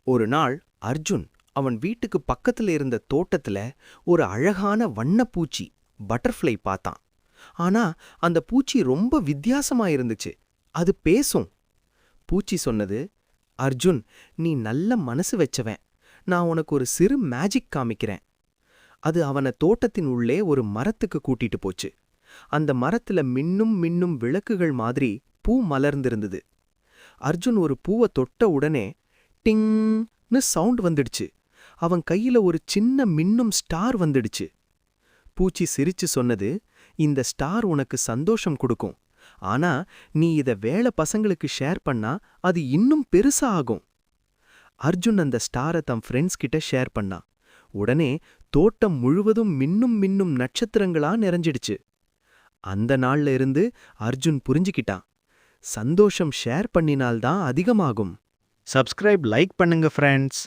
ஒரு நாள் அர்ஜுன் அவன் வீட்டுக்கு பக்கத்துல இருந்த தோட்டத்துல ஒரு அழகான வண்ணப்பூச்சி பட்டர்ஃப்ளை பார்த்தான். ஆனா அந்த பூச்சி ரொம்ப வித்தியாசமா இருந்துச்சு. அது பேசும். பூச்சி சொன்னது, அர்ஜுன், நீ நல்ல மனசு வெச்சவன். நான் உனக்கு ஒரு சிறு மேஜிக் காமிக்கிறேன். அது அவன தோட்டத்தின் உள்ளே ஒரு மரத்துக்கு கூட்டிட்டு போச்சு. அந்த மரத்துல மின்னும் மின்னும் விளக்குகள் மாதிரி பூ மலர்ந்திருந்தது. அர்ஜுன் ஒரு பூவை தொட்ட உடனே டிங்னு சவுண்ட் வந்துடுச்சு. அவன் கையில ஒரு சின்ன மின்னும் ஸ்டார் வந்துடுச்சு. பூச்சி சிரிச்சு சொன்னது, இந்த ஸ்டார் உனக்கு சந்தோஷம் கொடுக்கும். ஆனா நீ இத வேலை பசங்களுக்கு ஷேர் பண்ணா அது இன்னும் பெருசா ஆகும். அர்ஜுன் அந்த ஸ்டாரை தம் ஃப்ரெண்ட்ஸ் கிட்ட ஷேர் பண்ணான். உடனே தோட்டம் முழுவதும் மின்னும் மின்னும் நட்சத்திரங்களா நிறைஞ்சிடுச்சு. அந்த நாள்ல இருந்து அர்ஜுன் புரிஞ்சுக்கிட்டான், சந்தோஷம் ஷேர் பண்ணினால்தான் அதிகமாகும். சப்ஸ்கிரைப் லைக் பண்ணுங்க ஃப்ரெண்ட்ஸ்.